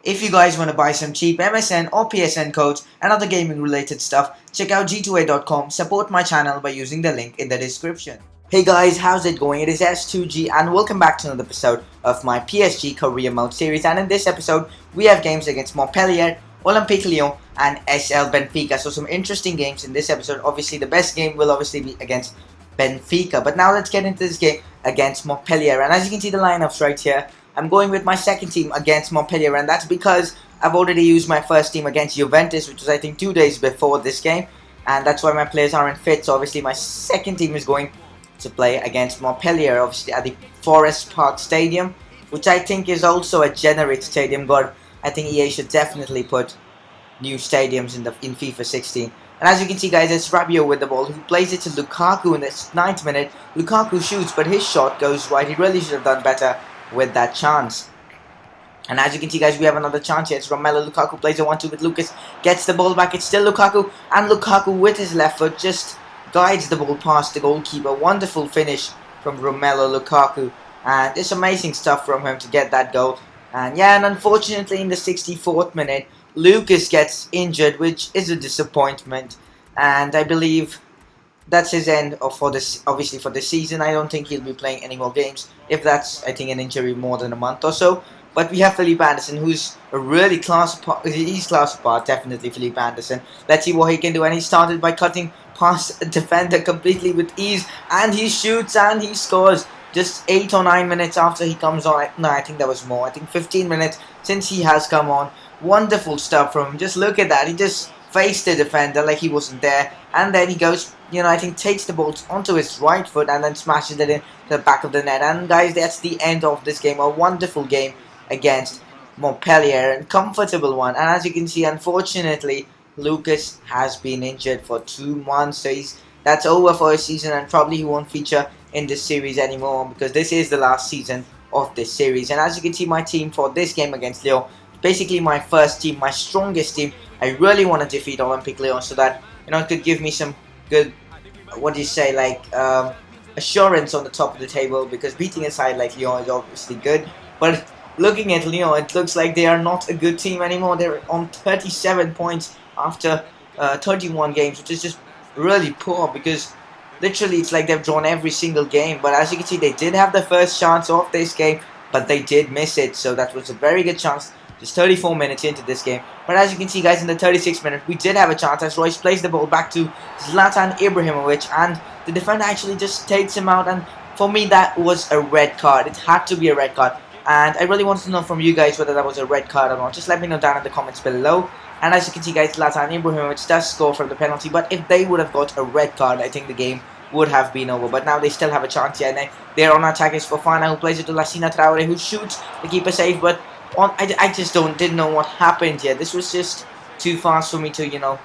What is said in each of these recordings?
If you guys want to buy some cheap MSN or PSN codes and other gaming related stuff, check out g2a.com. Support my channel by using the link in the description. Hey guys, how's it going? It is S2G and welcome back to another episode of my PSG Career Mode series. And in this episode, we have games against Montpellier, Olympique Lyon and SL Benfica. So some interesting games in this episode. Obviously, the best game will obviously be against Benfica. But now let's get into this game against Montpellier. And as you can see the lineups right here, I'm going with my second team against Montpellier, and that's because I've already used my first team against Juventus, which was I think 2 days before this game, and that's why my players aren't fit. So obviously my second team is going to play against Montpellier, obviously at the Forest Park Stadium, which I think is also a generic stadium. But I think EA should definitely put new stadiums in FIFA 16. And as you can see, guys, it's Rabiot with the ball, who plays it to Lukaku in the 9th minute. Lukaku shoots, but his shot goes wide. He really should have done better with that chance. And as you can see, guys, we have another chance here. It's Romelu Lukaku plays a 1-2 with Lucas, gets the ball back. It's still Lukaku, and Lukaku with his left foot just guides the ball past the goalkeeper. Wonderful finish from Romelu Lukaku, and it's amazing stuff from him to get that goal. And yeah, and unfortunately in the 64th minute, Lucas gets injured, which is a disappointment, and I believe that's his end for this, obviously for this season. I don't think he'll be playing any more games, if that's, I think, an injury more than a month or so. But we have Philippe Anderson, who's a really class apart. He's class apart, definitely Philippe Anderson. Let's see what he can do. And he started by cutting past a defender completely with ease, and he shoots and he scores. Just 8 or 9 minutes after he comes on. No, I think that was more. I think 15 minutes since he has come on. Wonderful stuff from him. Just look at that. He just faced the defender like he wasn't there, and then he goes, I think takes the ball onto his right foot and then smashes it into the back of the net. And guys, that's the end of this game. A wonderful game against Montpellier, and comfortable one. And as you can see, unfortunately, Lucas has been injured for 2 months, so that's over for his season, and probably he won't feature in this series anymore, because this is the last season of this series. And as you can see, my team for this game against Lyon, basically my first team, my strongest team. I really want to defeat Olympique Lyon so that it could give me some good, assurance on the top of the table, because beating a side like Lyon is obviously good. But looking at Lyon, it looks like they are not a good team anymore. They're on 37 points after 31 games, which is just really poor, because literally it's like they've drawn every single game. But as you can see, they did have the first chance of this game, but they did miss it. So that was a very good chance. Just 34 minutes into this game. But as you can see, guys, in the 36th minute, we did have a chance as Royce plays the ball back to Zlatan Ibrahimovic, and the defender actually just takes him out. And for me, that was a red card. It had to be a red card. And I really wanted to know from you guys whether that was a red card or not. Just let me know down in the comments below. And as you can see, guys, Zlatan Ibrahimovic does score from the penalty. But if they would have got a red card, I think the game would have been over. But now they still have a chance here. And they're on attack. It's Fofana, who plays it to Lassina Traore, who shoots. The keeper safe, but I just didn't know what happened here. This was just too fast for me to,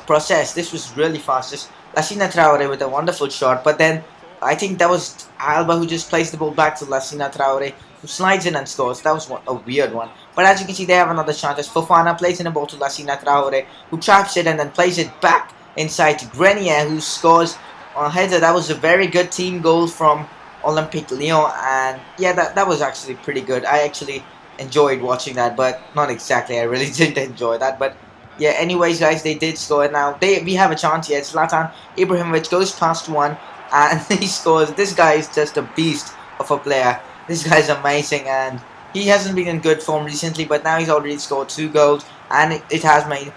process. This was really fast. Just Lassina Traore with a wonderful shot. But then I think that was Alba who just plays the ball back to Lassina Traore, who slides in and scores. That was a weird one. But as you can see, they have another chance as Fofana plays in the ball to Lassina Traore, who traps it and then plays it back inside to Grenier, who scores on a header. That was a very good team goal from Olympique Lyon, and yeah, that was actually pretty good. I actually enjoyed watching that, but not exactly. I really didn't enjoy that, but yeah. Anyways, guys, they did score. Now we have a chance here. Zlatan Ibrahimovic goes past one and he scores. This guy is just a beast of a player. This guy's amazing, and he hasn't been in good form recently, but now he's already scored 2 goals, and it has made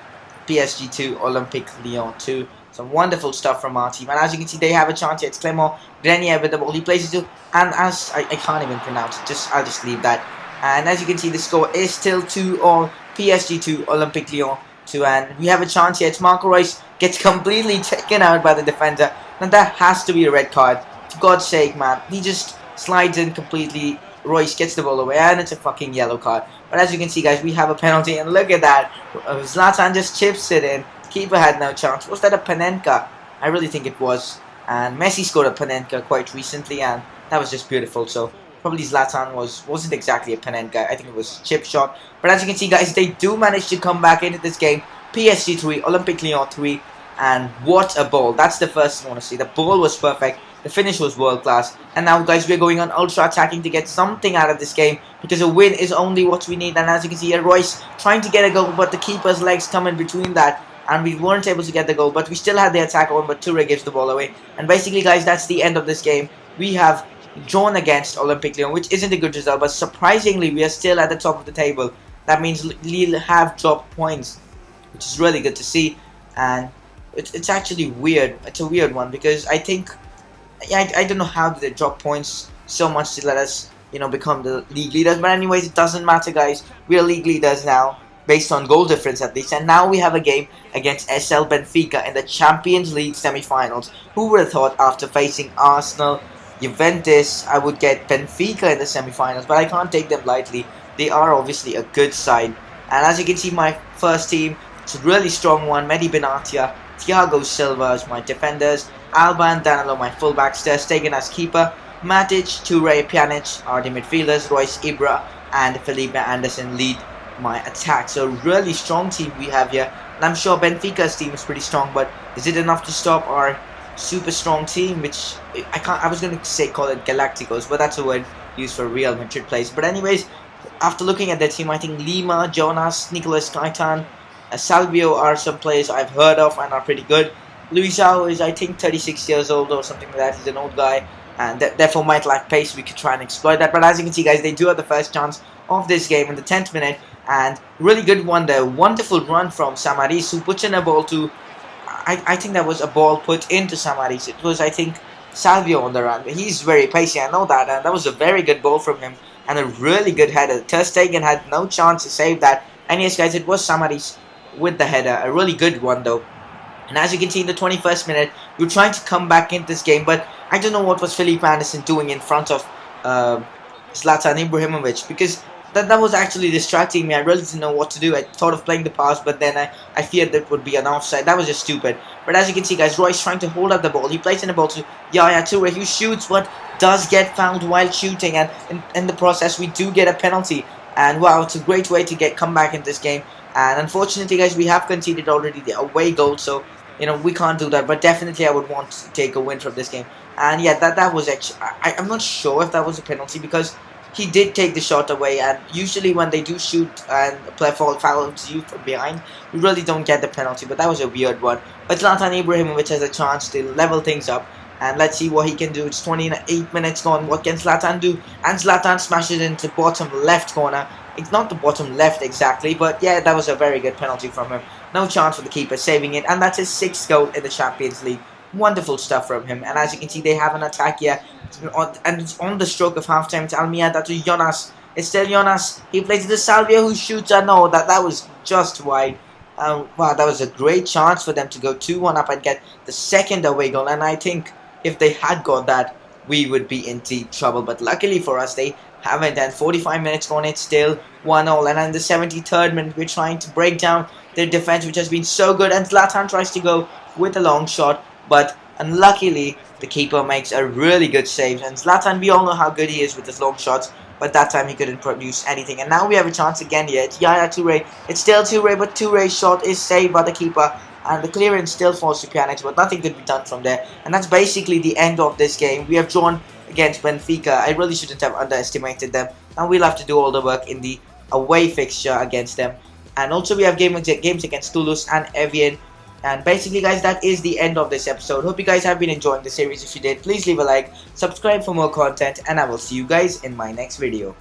PSG 2, Olympique Lyon 2. Some wonderful stuff from our team. And as you can see, they have a chance here. It's Clement Grenier with the ball. He plays it to, and as I can't even pronounce it. I'll just leave that. And as you can see, the score is still 2-all. PSG 2, Olympique Lyon 2. And we have a chance here. It's Marco Reus gets completely taken out by the defender. And that has to be a red card. For God's sake, man. He just slides in completely. Royce gets the ball away, and it's a fucking yellow card. But as you can see, guys, we have a penalty. And look at that. Zlatan just chips it in. Keeper had no chance. Was that a Panenka? I really think it was. And Messi scored a Panenka quite recently, and that was just beautiful. So probably Zlatan wasn't exactly a Panenka. I think it was chip shot. But as you can see, guys, they do manage to come back into this game. PSG 3, Olympique Lyon 3, and what a ball. That's the first thing I want to see. The ball was perfect. The finish was world class. And now, guys, we're going on ultra attacking to get something out of this game, because a win is only what we need. And as you can see here, Royce trying to get a goal, but the keeper's legs come in between that, and we weren't able to get the goal. But we still had the attack on, but Toure gives the ball away. And basically, guys, that's the end of this game. We have drawn against Olympique Lyon, which isn't a good result, but surprisingly, we are still at the top of the table. That means Lille have dropped points, which is really good to see. And it's actually weird. It's a weird one, because I think, I don't know how they drop points so much to let us, become the league leaders. But anyways, it doesn't matter, guys. We are league leaders now, based on goal difference at least. And now we have a game against SL Benfica in the Champions League semi-finals. Who would have thought, after facing Arsenal, Juventus, I would get Benfica in the semi-finals? But I can't take them lightly. They are obviously a good side. And as you can see, my first team, it's a really strong one. Mehdi Benatia, Thiago Silva as my defenders, Alba and Danilo my fullbacks, Ter Stegen as keeper, Matic, Toure, Pjanic are the midfielders, Royce, Ibra and Felipe Anderson lead my attack. So really strong team we have here. And I'm sure Benfica's team is pretty strong, but is it enough to stop our super strong team, which I was going to say call it Galacticos, but that's a word used for Real Madrid players. But anyways, after looking at their team, I think Lima, Jonas, Nicolas Kaitan, Salvio are some players I've heard of and are pretty good. Luisao is, I think, 36 years old or something like that. He's an old guy, and therefore might lack pace. We could try and exploit that. But as you can see, guys, they do have the first chance of this game in the 10th minute, and really good one there. Wonderful run from Samaris, who puts in a ball to, I think that was a ball put into Samaris. It was, I think, Salvio on the run. He's very pacey, I know that, and that was a very good ball from him, and a really good header. Ter Stegen had no chance to save that. And yes, guys, it was Samaris with the header. A really good one, though. And as you can see, in the 21st minute, we were trying to come back into this game, but I don't know what was Felipe Anderson doing in front of Zlatan Ibrahimovic, because that was actually distracting me. I really didn't know what to do. I thought of playing the pass, but then I feared that would be an offside. That was just stupid. But as you can see, guys, Royce trying to hold up the ball. He plays in the ball to Yaya Toure, who shoots, but does get found while shooting, and in the process, we do get a penalty. And wow, it's a great way to come back in this game. And unfortunately, guys, we have conceded already the away goal, so we can't do that. But definitely, I would want to take a win from this game. And yeah, that was actually, I'm not sure if that was a penalty, because he did take the shot away. And usually, when they do shoot and play foul to you from behind, you really don't get the penalty. But that was a weird one. But Zlatan Ibrahimovic has a chance to level things up. And let's see what he can do. It's 28 minutes gone. What can Zlatan do? And Zlatan smashes into bottom left corner. It's not the bottom left exactly, but yeah, that was a very good penalty from him. No chance for the keeper saving it. And that's his 6th goal in the Champions League. Wonderful stuff from him. And as you can see, they have an attack here. And it's on the stroke of halftime. It's Almeida to Jonas. It's still Jonas. He plays to Salvio, who shoots. I know that was just wide. Wow, that was a great chance for them to go 2-1 up and get the 2nd away goal. And I think if they had got that, we would be in deep trouble. But luckily for us, they haven't. And 45 minutes gone, it's still 1-0. And in the 73rd minute, we're trying to break down their defense, which has been so good. And Zlatan tries to go with a long shot, but unluckily, the keeper makes a really good save. And Zlatan, we all know how good he is with his long shots, but that time he couldn't produce anything. And now we have a chance again here. It's Yaya Toure. It's still Toure, but Toure's shot is saved by the keeper. And the clearance still falls to Pjanic, but nothing could be done from there. And that's basically the end of this game. We have drawn against Benfica. I really shouldn't have underestimated them. And we'll have to do all the work in the away fixture against them. And also we have games against Toulouse and Evian. And basically, guys, that is the end of this episode. Hope you guys have been enjoying the series. If you did, please leave a like, subscribe for more content, and I will see you guys in my next video.